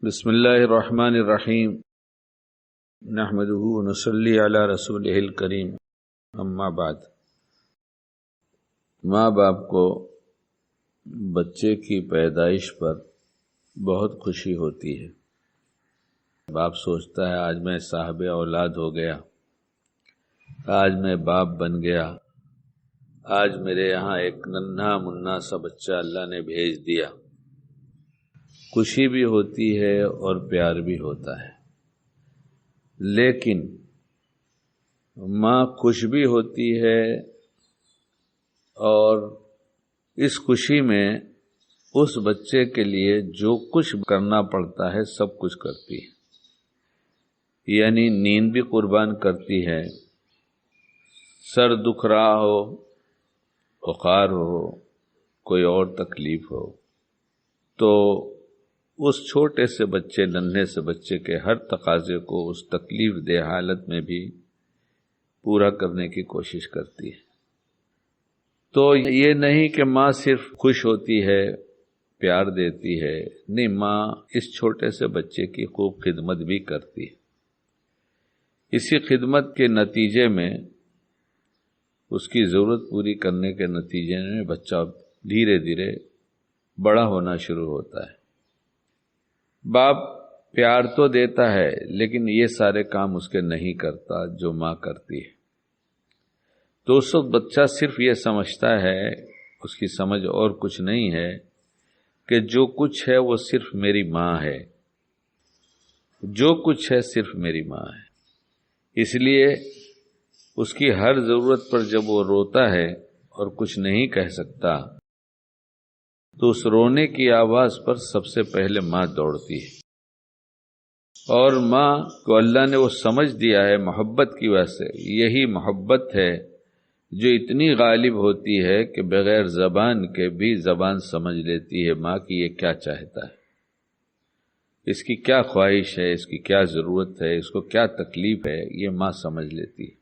بسم اللہ الرحمن الرحیم نحمدہ ونصلی علی رسولہ الکریم اما بعد۔ ماں باپ کو بچے کی پیدائش پر بہت خوشی ہوتی ہے۔ باپ سوچتا ہے آج میں صاحب اولاد ہو گیا، آج میں باپ بن گیا، آج میرے یہاں ایک ننھا منا سا بچہ اللہ نے بھیج دیا۔ خوشی بھی ہوتی ہے اور پیار بھی ہوتا ہے، لیکن ماں خوش بھی ہوتی ہے اور اس خوشی میں اس بچے کے لیے جو کچھ کرنا پڑتا ہے سب کچھ کرتی ہے، یعنی نیند بھی قربان کرتی ہے، سر دکھ رہا ہو، بخار ہو، کوئی اور تکلیف ہو تو اس چھوٹے سے بچے، ننھے سے بچے کے ہر تقاضے کو اس تکلیف دہ حالت میں بھی پورا کرنے کی کوشش کرتی ہے۔ تو یہ نہیں کہ ماں صرف خوش ہوتی ہے، پیار دیتی ہے، نہیں، ماں اس چھوٹے سے بچے کی خوب خدمت بھی کرتی ہے۔ اسی خدمت کے نتیجے میں، اس کی ضرورت پوری کرنے کے نتیجے میں بچہ دھیرے دھیرے بڑا ہونا شروع ہوتا ہے۔ باپ پیار تو دیتا ہے لیکن یہ سارے کام اس کے نہیں کرتا جو ماں کرتی ہے۔ تو اس وقت بچہ صرف یہ سمجھتا ہے، اس کی سمجھ اور کچھ نہیں ہے کہ جو کچھ ہے وہ صرف میری ماں ہے، جو کچھ ہے صرف میری ماں ہے۔ اس لیے اس کی ہر ضرورت پر جب وہ روتا ہے اور کچھ نہیں کہہ سکتا تو اس رونے کی آواز پر سب سے پہلے ماں دوڑتی ہے، اور ماں کو اللہ نے وہ سمجھ دیا ہے محبت کی وجہ سے۔ یہی محبت ہے جو اتنی غالب ہوتی ہے کہ بغیر زبان کے بھی زبان سمجھ لیتی ہے ماں کی یہ کیا چاہتا ہے، اس کی کیا خواہش ہے، اس کی کیا ضرورت ہے، اس کو کیا تکلیف ہے، یہ ماں سمجھ لیتی ہے۔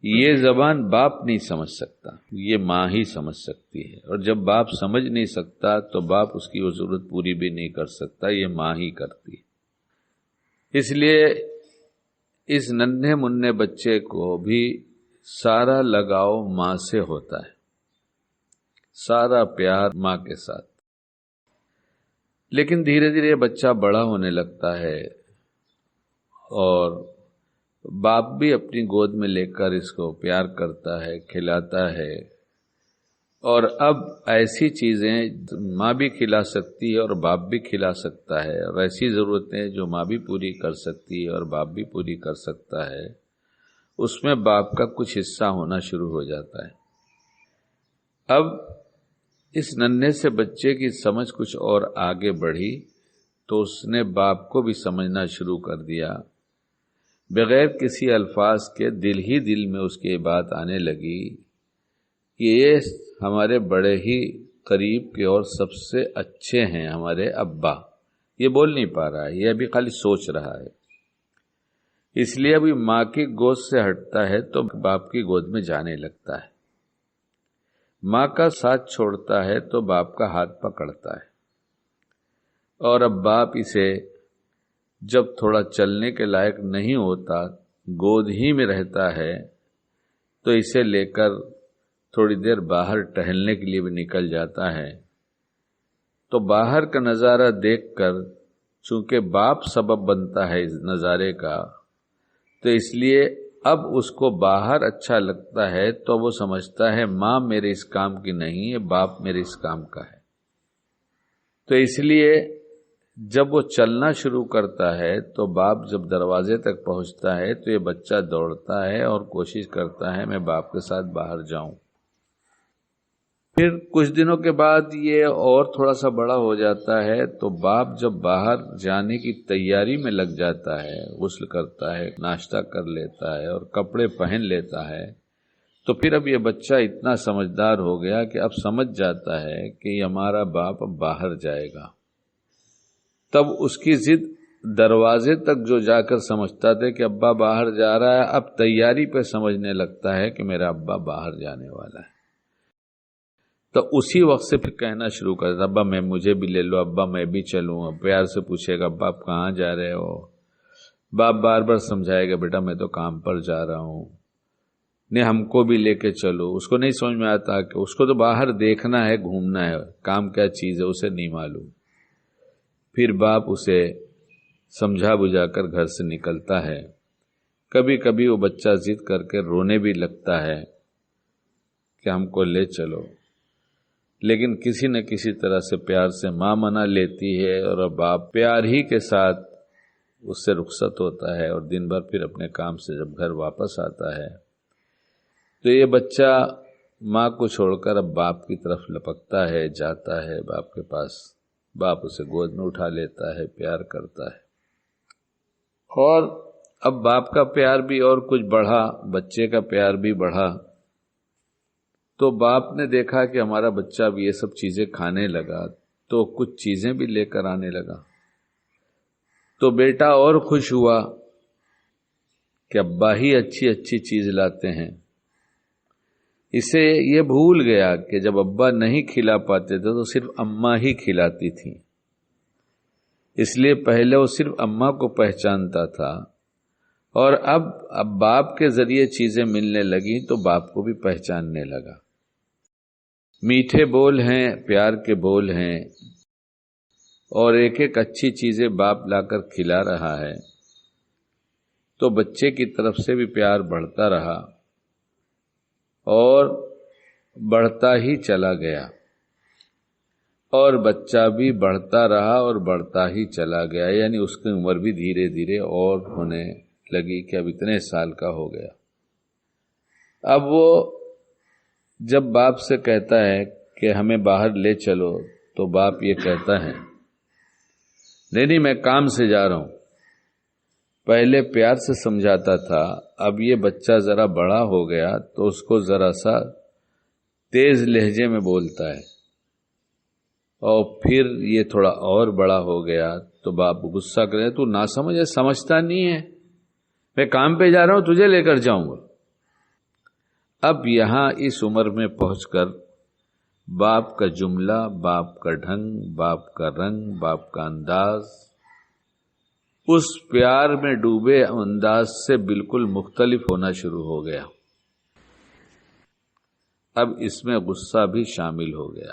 یہ زبان باپ نہیں سمجھ سکتا، یہ ماں ہی سمجھ سکتی ہے، اور جب باپ سمجھ نہیں سکتا تو باپ اس کی وہ ضرورت پوری بھی نہیں کر سکتا، یہ ماں ہی کرتی ہے۔ اس لیے اس ننھے مننے بچے کو بھی سارا لگاؤ ماں سے ہوتا ہے، سارا پیار ماں کے ساتھ۔ لیکن دھیرے دھیرے بچہ بڑا ہونے لگتا ہے اور باپ بھی اپنی گود میں لے کر اس کو پیار کرتا ہے، کھلاتا ہے، اور اب ایسی چیزیں ماں بھی کھلا سکتی ہے اور باپ بھی کھلا سکتا ہے، اور ایسی ضرورتیں جو ماں بھی پوری کر سکتی ہے اور باپ بھی پوری کر سکتا ہے، اس میں باپ کا کچھ حصہ ہونا شروع ہو جاتا ہے۔ اب اس ننھے سے بچے کی سمجھ کچھ اور آگے بڑھی تو اس نے باپ کو بھی سمجھنا شروع کر دیا، بغیر کسی الفاظ کے دل ہی دل میں اس کی یہ بات آنے لگی کہ یہ ہمارے بڑے ہی قریب کے اور سب سے اچھے ہیں ہمارے ابا۔ یہ بول نہیں پا رہا ہے، یہ ابھی خالی سوچ رہا ہے، اس لیے ابھی ماں کی گود سے ہٹتا ہے تو باپ کی گود میں جانے لگتا ہے، ماں کا ساتھ چھوڑتا ہے تو باپ کا ہاتھ پکڑتا ہے، اور اب باپ اسے جب تھوڑا چلنے کے لائق نہیں ہوتا، گود ہی میں رہتا ہے، تو اسے لے کر تھوڑی دیر باہر ٹہلنے کے لیے بھی نکل جاتا ہے۔ تو باہر کا نظارہ دیکھ کر، چونکہ باپ سبب بنتا ہے اس نظارے کا، تو اس لیے اب اس کو باہر اچھا لگتا ہے تو وہ سمجھتا ہے ماں میرے اس کام کی نہیں ہے، باپ میرے اس کام کا ہے۔ تو اس لیے جب وہ چلنا شروع کرتا ہے تو باپ جب دروازے تک پہنچتا ہے تو یہ بچہ دوڑتا ہے اور کوشش کرتا ہے میں باپ کے ساتھ باہر جاؤں۔ پھر کچھ دنوں کے بعد یہ اور تھوڑا سا بڑا ہو جاتا ہے تو باپ جب باہر جانے کی تیاری میں لگ جاتا ہے، غسل کرتا ہے، ناشتہ کر لیتا ہے اور کپڑے پہن لیتا ہے، تو پھر اب یہ بچہ اتنا سمجھدار ہو گیا کہ اب سمجھ جاتا ہے کہ یہ ہمارا باپ اب باہر جائے گا۔ تب اس کی ضد دروازے تک جو جا کر سمجھتا تھا کہ ابا باہر جا رہا ہے، اب تیاری پہ سمجھنے لگتا ہے کہ میرا ابا باہر جانے والا ہے۔ تو اسی وقت سے پھر کہنا شروع کر دیتا، ابا مجھے بھی لے لو، ابا میں بھی چلوں. پیار سے پوچھے گا ابا آپ کہاں جا رہے ہو. باپ بار بار سمجھائے گا بیٹا میں تو کام پر جا رہا ہوں، نہیں ہم کو بھی لے کے چلو. اس کو نہیں سمجھ میں آتا کہ اس کو تو باہر دیکھنا ہے، گھومنا ہے، کام کیا چیز ہے اسے نہیں معلوم. پھر باپ اسے سمجھا بجھا کر گھر سے نکلتا ہے. کبھی کبھی وہ بچہ ضد کر کے رونے بھی لگتا ہے کہ ہم کو لے چلو، لیکن کسی نہ کسی طرح سے پیار سے ماں منا لیتی ہے اور باپ پیار ہی کے ساتھ اس سے رخصت ہوتا ہے. اور دن بھر پھر اپنے کام سے جب گھر واپس آتا ہے تو یہ بچہ ماں کو چھوڑ کر اب باپ کی طرف لپکتا ہے، جاتا ہے باپ کے پاس. باپ اسے گود میں اٹھا لیتا ہے، پیار کرتا ہے. اور اب باپ کا پیار بھی اور کچھ بڑھا، بچے کا پیار بھی بڑھا. تو باپ نے دیکھا کہ ہمارا بچہ اب یہ سب چیزیں کھانے لگا تو کچھ چیزیں بھی لے کر آنے لگا. تو بیٹا اور خوش ہوا کہ ابا ہی اچھی اچھی چیز لاتے ہیں. اسے یہ بھول گیا کہ جب ابا نہیں کھلا پاتے تھے تو صرف اماں ہی کھلاتی تھیں، اس لیے پہلے وہ صرف اماں کو پہچانتا تھا، اور اب باپ کے ذریعے چیزیں ملنے لگیں تو باپ کو بھی پہچاننے لگا. میٹھے بول ہیں، پیار کے بول ہیں، اور ایک ایک اچھی چیزیں باپ لا کر کھلا رہا ہے تو بچے کی طرف سے بھی پیار بڑھتا رہا اور بڑھتا ہی چلا گیا، اور بچہ بھی بڑھتا رہا اور بڑھتا ہی چلا گیا. یعنی اس کی عمر بھی دھیرے دھیرے اور ہونے لگی کہ اب اتنے سال کا ہو گیا. اب وہ جب باپ سے کہتا ہے کہ ہمیں باہر لے چلو تو باپ یہ کہتا ہے نہیں میں کام سے جا رہا ہوں. پہلے پیار سے سمجھاتا تھا، اب یہ بچہ ذرا بڑا ہو گیا تو اس کو ذرا سا تیز لہجے میں بولتا ہے، اور پھر یہ تھوڑا اور بڑا ہو گیا تو باپ غصہ کرے تو نہ سمجھے، سمجھتا نہیں ہے، میں کام پہ جا رہا ہوں تجھے لے کر جاؤں گا. اب یہاں اس عمر میں پہنچ کر باپ کا جملہ، باپ کا ڈھنگ، باپ کا رنگ، باپ کا انداز اس پیار میں ڈوبے انداز سے بالکل مختلف ہونا شروع ہو گیا. اب اس میں غصہ بھی شامل ہو گیا.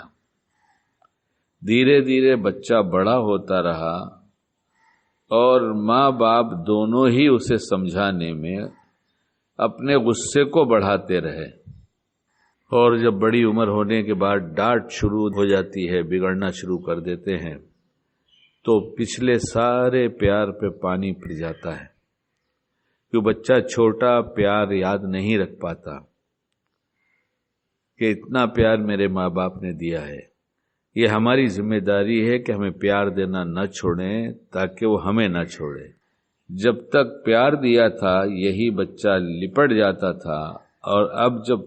دھیرے دھیرے بچہ بڑا ہوتا رہا اور ماں باپ دونوں ہی اسے سمجھانے میں اپنے غصے کو بڑھاتے رہے. اور جب بڑی عمر ہونے کے بعد ڈانٹ شروع ہو جاتی ہے، بگڑنا شروع کر دیتے ہیں تو پچھلے سارے پیار پہ پانی پھر جاتا ہے. کیوں بچہ چھوٹا پیار یاد نہیں رکھ پاتا کہ اتنا پیار میرے ماں باپ نے دیا ہے. یہ ہماری ذمہ داری ہے کہ ہمیں پیار دینا نہ چھوڑیں تاکہ وہ ہمیں نہ چھوڑے. جب تک پیار دیا تھا یہی بچہ لپٹ جاتا تھا، اور اب جب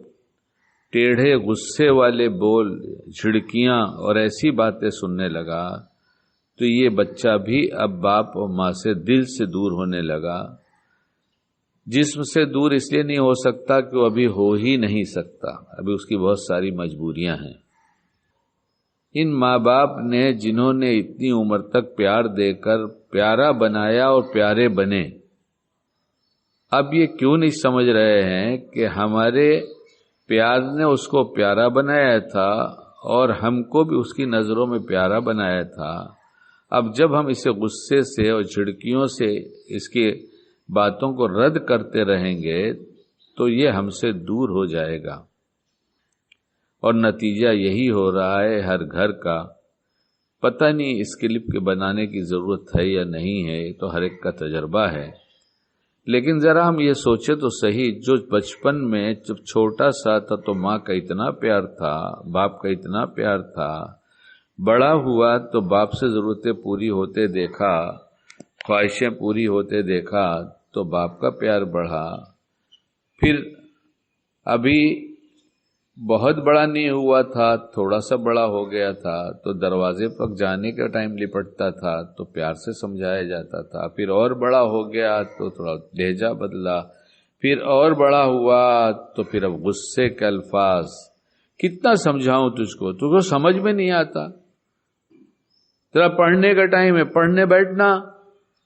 ٹیڑھے غصے والے بول، جھڑکیاں اور ایسی باتیں سننے لگا تو یہ بچہ بھی اب باپ اور ماں سے دل سے دور ہونے لگا. جسم سے دور اس لیے نہیں ہو سکتا کہ وہ ابھی ہو ہی نہیں سکتا، ابھی اس کی بہت ساری مجبوریاں ہیں. ان ماں باپ نے جنہوں نے اتنی عمر تک پیار دے کر پیارا بنایا اور پیارے بنے، اب یہ کیوں نہیں سمجھ رہے ہیں کہ ہمارے پیار نے اس کو پیارا بنایا تھا اور ہم کو بھی اس کی نظروں میں پیارا بنایا تھا. اب جب ہم اسے غصے سے اور جھڑکیوں سے اس کی باتوں کو رد کرتے رہیں گے تو یہ ہم سے دور ہو جائے گا. اور نتیجہ یہی ہو رہا ہے ہر گھر کا. پتہ نہیں اس کلپ کے بنانے کی ضرورت ہے یا نہیں ہے، یہ تو ہر ایک کا تجربہ ہے. لیکن ذرا ہم یہ سوچے تو صحیح، جو بچپن میں جب چھوٹا سا تھا تو ماں کا اتنا پیار تھا، باپ کا اتنا پیار تھا، بڑا ہوا تو باپ سے ضرورتیں پوری ہوتے دیکھا، خواہشیں پوری ہوتے دیکھا تو باپ کا پیار بڑھا. پھر ابھی بہت بڑا نہیں ہوا تھا، تھوڑا سا بڑا ہو گیا تھا تو دروازے پر جانے کا ٹائم لپٹتا تھا تو پیار سے سمجھایا جاتا تھا. پھر اور بڑا ہو گیا تو تھوڑا لہجہ بدلا، پھر اور بڑا ہوا تو پھر اب غصے کے الفاظ، کتنا سمجھاؤں تجھ کو سمجھ میں نہیں آتا. تیرا پڑھنے کا ٹائم ہے، پڑھنے بیٹھنا،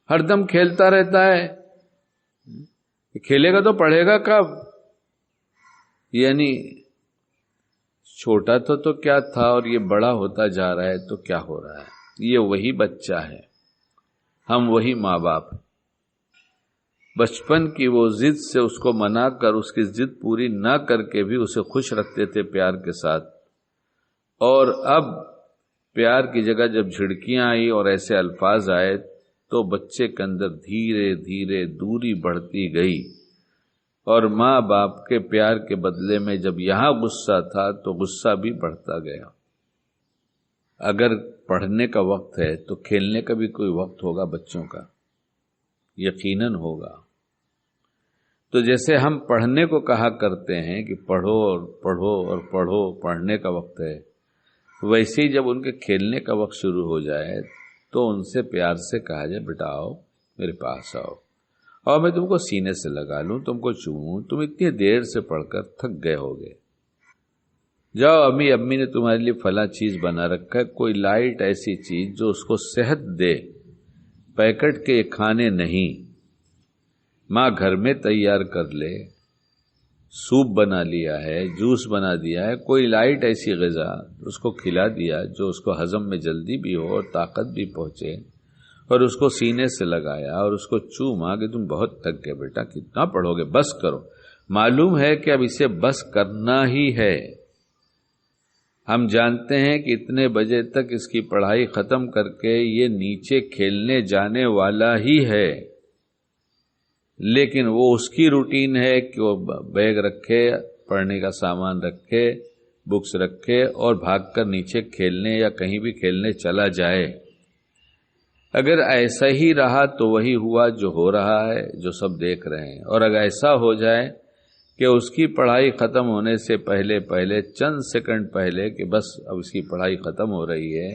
ہر دم کھیلتا رہتا ہے. کھیلے گا تو پڑھے گا کب؟ یعنی چھوٹا تو کیا تھا، اور یہ بڑا ہوتا جا رہا ہے تو کیا ہو رہا ہے؟ یہ وہی بچہ ہے، ہم وہی ماں باپ. بچپن کی وہ ضد سے اس کو منا کر، اس کی ضد پوری نہ کر کے بھی اسے خوش رکھتے تھے پیار کے ساتھ. اور اب پیار کی جگہ جب جھڑکیاں آئی اور ایسے الفاظ آئے تو بچے کے اندر دھیرے دھیرے دوری بڑھتی گئی. اور ماں باپ کے پیار کے بدلے میں جب یہاں غصہ تھا تو غصہ بھی بڑھتا گیا. اگر پڑھنے کا وقت ہے تو کھیلنے کا بھی کوئی وقت ہوگا بچوں کا، یقیناً ہوگا. تو جیسے ہم پڑھنے کو کہا کرتے ہیں کہ پڑھو اور پڑھو اور پڑھو، پڑھنے کا وقت ہے، ویسے ہی جب ان کے کھیلنے کا وقت شروع ہو جائے تو ان سے پیار سے کہا جائے بیٹا آؤ میرے پاس آؤ، اور میں تم کو سینے سے لگا لوں، تم کو چوموں، تم اتنی دیر سے پڑھ کر تھک گئے ہوگے، جاؤ امی نے تمہارے لیے فلاں چیز بنا رکھا ہے، کوئی لائٹ ایسی چیز جو اس کو صحت دے، پیکٹ کے کھانے نہیں، ماں گھر میں تیار کر لے، سوپ بنا لیا ہے، جوس بنا دیا ہے، کوئی لائٹ ایسی غذا اس کو کھلا دیا جو اس کو ہضم میں جلدی بھی ہو اور طاقت بھی پہنچے، اور اس کو سینے سے لگایا اور اس کو چوما کہ تم بہت تھک گئے بیٹا، کتنا پڑھو گے، بس کرو. معلوم ہے کہ اب اسے بس کرنا ہی ہے. ہم جانتے ہیں کہ اتنے بجے تک اس کی پڑھائی ختم کر کے یہ نیچے کھیلنے جانے والا ہی ہے، لیکن وہ اس کی روٹین ہے کہ وہ بیگ رکھے، پڑھنے کا سامان رکھے، بکس رکھے اور بھاگ کر نیچے کھیلنے یا کہیں بھی کھیلنے چلا جائے. اگر ایسا ہی رہا تو وہی ہوا جو ہو رہا ہے، جو سب دیکھ رہے ہیں. اور اگر ایسا ہو جائے کہ اس کی پڑھائی ختم ہونے سے پہلے چند سیکنڈ پہلے کہ بس اب اس کی پڑھائی ختم ہو رہی ہے،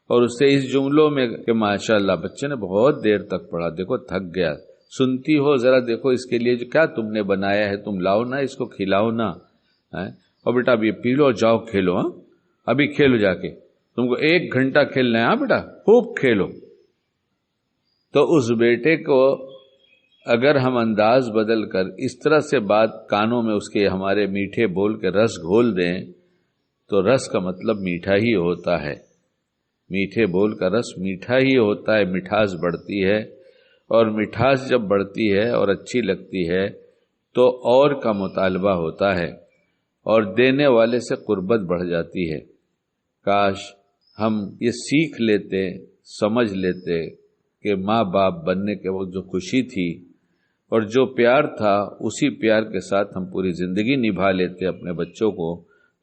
اور اس سے اس جملوں میں کہ ماشاءاللہ بچے نے بہت دیر تک پڑھا، دیکھو تھک گیا، سنتی ہو ذرا دیکھو اس کے لیے جو کیا تم نے بنایا ہے، تم لاؤ نا، اس کو کھلاؤ نا، اور بیٹا اب یہ پی لو، جاؤ کھیلو، ابھی کھیلو جا کے، تم کو 1 گھنٹہ کھیلنا ہے، بیٹا خوب کھیلو. تو اس بیٹے کو اگر ہم انداز بدل کر اس طرح سے بات کانوں میں اس کے ہمارے میٹھے بول کے رس گھول دیں تو رس کا مطلب میٹھا ہی ہوتا ہے. میٹھے بول کا رس میٹھا ہی ہوتا ہے، مٹھاس بڑھتی ہے، اور مٹھاس جب بڑھتی ہے اور اچھی لگتی ہے تو اور کا مطالبہ ہوتا ہے اور دینے والے سے قربت بڑھ جاتی ہے. کاش ہم یہ سیکھ لیتے، سمجھ لیتے کہ ماں باپ بننے کے وقت جو خوشی تھی اور جو پیار تھا اسی پیار کے ساتھ ہم پوری زندگی نبھا لیتے اپنے بچوں کو،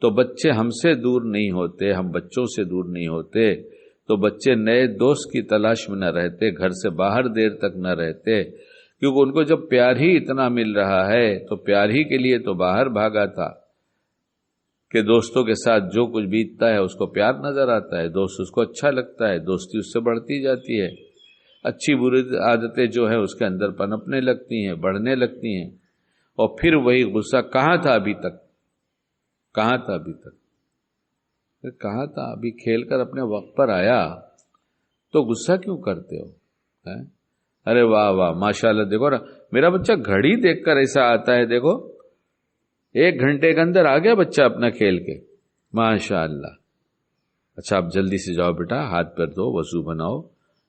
تو بچے ہم سے دور نہیں ہوتے، ہم بچوں سے دور نہیں ہوتے، تو بچے نئے دوست کی تلاش میں نہ رہتے، گھر سے باہر دیر تک نہ رہتے، کیونکہ ان کو جب پیار ہی اتنا مل رہا ہے تو پیار ہی کے لیے تو باہر بھاگا تھا کہ دوستوں کے ساتھ جو کچھ بیتتا ہے اس کو پیار نظر آتا ہے، دوست اس کو اچھا لگتا ہے، دوستی اس سے بڑھتی جاتی ہے، اچھی بری عادتیں جو ہے اس کے اندر پنپنے لگتی ہیں، بڑھنے لگتی ہیں، اور پھر وہی غصہ کہاں تھا ابھی تک، کہاں تھا ابھی تک، کہاں تھا ابھی کھیل کر اپنے وقت پر آیا تو غصہ کیوں کرتے ہو؟ ارے واہ واہ ماشاءاللہ، دیکھو نا میرا بچہ گھڑی دیکھ کر ایسا آتا ہے، دیکھو 1 گھنٹے کے اندر آ گیا بچہ اپنا کھیل کے، ماشاءاللہ. اچھا اب جلدی سے جاؤ بیٹا، ہاتھ پیر دھو، وضو بناؤ،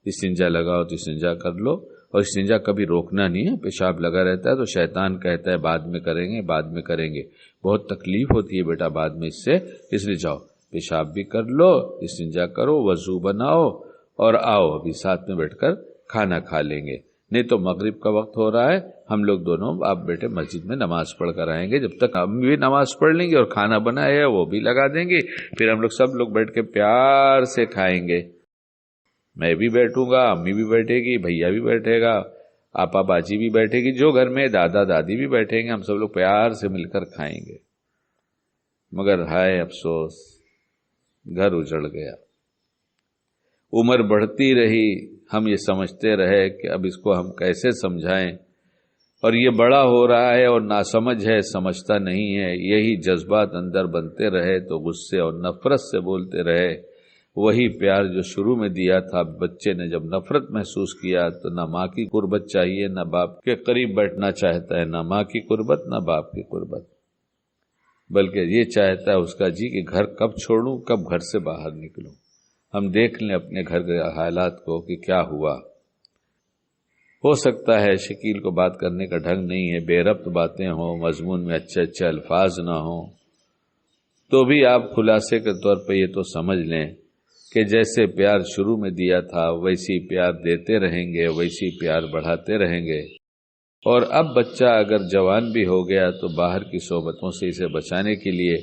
استنجا لگاؤ تو استنجا کر لو، اور استنجا کبھی روکنا نہیں ہے، پیشاب لگا رہتا ہے تو شیطان کہتا ہے بعد میں کریں گے، بعد میں کریں گے، بہت تکلیف ہوتی ہے بیٹا بعد میں اس سے، اس لیے جاؤ پیشاب بھی کر لو، استنجا کرو، وضو بناؤ اور آؤ ابھی ساتھ میں بیٹھ کر کھانا کھا لیں گے. نہیں تو مغرب کا وقت ہو رہا ہے، ہم لوگ دونوں آپ بیٹے مسجد میں نماز پڑھ کر آئیں گے، جب تک ہم بھی نماز پڑھ لیں گے اور کھانا بنایا ہے وہ بھی لگا دیں گے، پھر ہم لوگ سب لوگ بیٹھ کے پیار سے کھائیں گے. میں بھی بیٹھوں گا، امی بھی بیٹھے گی، بھیا بھی بیٹھے گا، آپا باجی بھی بیٹھے گی، جو گھر میں دادا دادی بھی بیٹھیں گے، ہم سب لوگ پیار سے مل کر کھائیں گے. مگر ہائے افسوس، گھر اجڑ گیا. عمر بڑھتی رہی، ہم یہ سمجھتے رہے کہ اب اس کو ہم کیسے سمجھائیں اور یہ بڑا ہو رہا ہے اور ناسمجھ ہے، سمجھتا نہیں ہے، یہی جذبات اندر بنتے رہے تو غصے اور نفرت سے بولتے رہے، وہی پیار جو شروع میں دیا تھا، بچے نے جب نفرت محسوس کیا تو نہ ماں کی قربت چاہیے، نہ باپ کے قریب بیٹھنا چاہتا ہے، نہ ماں کی قربت نہ باپ کی قربت، بلکہ یہ چاہتا ہے اس کا جی کہ گھر کب چھوڑوں، کب گھر سے باہر نکلوں۔ ہم دیکھ لیں اپنے گھر کے حالات کو کہ کیا ہوا۔ ہو سکتا ہے شکیل کو بات کرنے کا ڈھنگ نہیں ہے، بے ربط باتیں ہوں، مضمون میں اچھے اچھے الفاظ نہ ہوں، تو بھی آپ خلاصے کے طور پہ یہ تو سمجھ لیں کہ جیسے پیار شروع میں دیا تھا ویسی پیار دیتے رہیں گے، ویسی پیار بڑھاتے رہیں گے۔ اور اب بچہ اگر جوان بھی ہو گیا تو باہر کی صحبتوں سے اسے بچانے کے لیے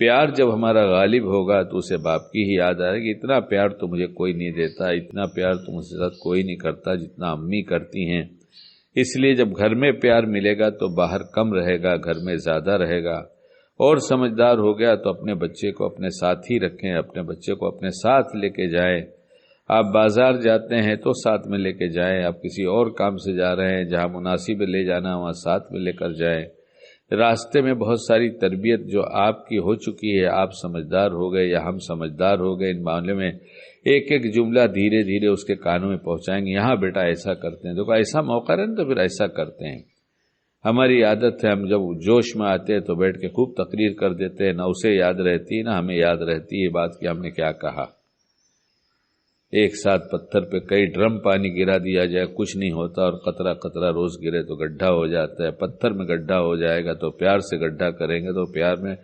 پیار جب ہمارا غالب ہوگا تو اسے باپ کی ہی یاد آئے گی، اتنا پیار تو مجھے کوئی نہیں دیتا، اتنا پیار تو مجھ سے ساتھ کوئی نہیں کرتا جتنا امی کرتی ہیں۔ اس لیے جب گھر میں پیار ملے گا تو باہر کم رہے گا، گھر میں زیادہ رہے گا۔ اور سمجھدار ہو گیا تو اپنے بچے کو اپنے ساتھ ہی رکھیں، اپنے بچے کو اپنے ساتھ لے کے جائیں۔ آپ بازار جاتے ہیں تو ساتھ میں لے کے جائیں، آپ کسی اور کام سے جا رہے ہیں جہاں مناسب لے جانا وہاں ساتھ میں لے کر جائیں۔ راستے میں بہت ساری تربیت جو آپ کی ہو چکی ہے، آپ سمجھدار ہو گئے یا ہم سمجھدار ہو گئے، ان معاملے میں ایک ایک جملہ دھیرے دھیرے اس کے کانوں میں پہنچائیں گے، یہاں بیٹا ایسا کرتے ہیں، دیکھو ایسا موقع رہے تو پھر ایسا کرتے ہیں۔ ہماری عادت ہے ہم جب جوش میں آتے ہیں تو بیٹھ کے خوب تقریر کر دیتے ہیں، نہ اسے یاد رہتی ہے نہ ہمیں یاد رہتی ہے بات کہ ہم نے کیا کہا۔ ایک ساتھ پتھر پہ کئی ڈرم پانی گرا دیا جائے کچھ نہیں ہوتا، اور قطرہ قطرہ روز گرے تو گڈھا ہو جاتا ہے۔ پتھر میں گڈھا ہو جائے گا تو پیار سے گڈھا کریں گے، تو پیار میں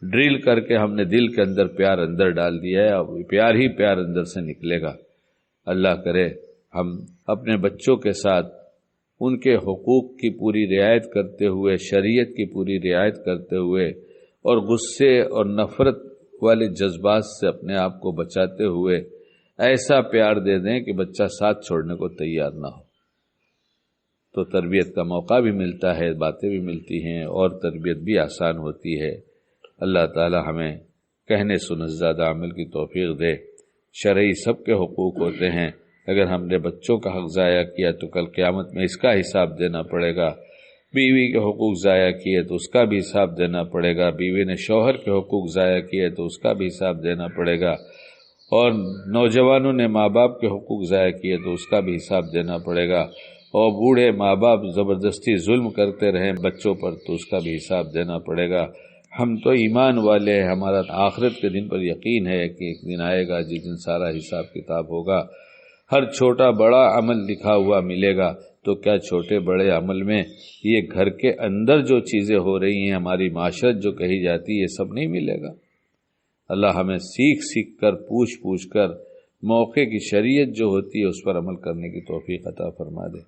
ڈرل کر کے ہم نے دل کے اندر پیار اندر ڈال دیا ہے، اور پیار ہی پیار اندر سے نکلے گا۔ اللہ کرے ہم اپنے بچوں کے ساتھ ان کے حقوق کی پوری رعایت کرتے ہوئے، شریعت کی پوری رعایت کرتے ہوئے، اور غصے اور نفرت والے جذبات سے اپنے آپ کو بچاتے ہوئے ایسا پیار دے دیں کہ بچہ ساتھ چھوڑنے کو تیار نہ ہو، تو تربیت کا موقع بھی ملتا ہے، باتیں بھی ملتی ہیں، اور تربیت بھی آسان ہوتی ہے۔ اللہ تعالی ہمیں کہنے سننے سے زیادہ عمل کی توفیق دے۔ شرعی سب کے حقوق ہوتے ہیں، اگر ہم نے بچوں کا حق ضائع کیا تو کل قیامت میں اس کا حساب دینا پڑے گا۔ بیوی کے حقوق ضائع کیے تو اس کا بھی حساب دینا پڑے گا، بیوی نے شوہر کے حقوق ضائع کیے تو اس کا بھی حساب دینا پڑے گا، اور نوجوانوں نے ماں باپ کے حقوق ضائع کیے تو اس کا بھی حساب دینا پڑے گا، اور بوڑھے ماں باپ زبردستی ظلم کرتے رہے بچوں پر تو اس کا بھی حساب دینا پڑے گا۔ ہم تو ایمان والے ہیں، ہمارا آخرت کے دن پر یقین ہے کہ ایک دن آئے گا جس دن سارا حساب کتاب ہوگا، ہر چھوٹا بڑا عمل لکھا ہوا ملے گا۔ تو کیا چھوٹے بڑے عمل میں یہ گھر کے اندر جو چیزیں ہو رہی ہیں، ہماری معاشرت جو کہی جاتی ہے، یہ سب نہیں ملے گا؟ اللہ ہمیں سیکھ سیکھ کر پوچھ پوچھ کر موقع کی شریعت جو ہوتی ہے اس پر عمل کرنے کی توفیق عطا فرما دے۔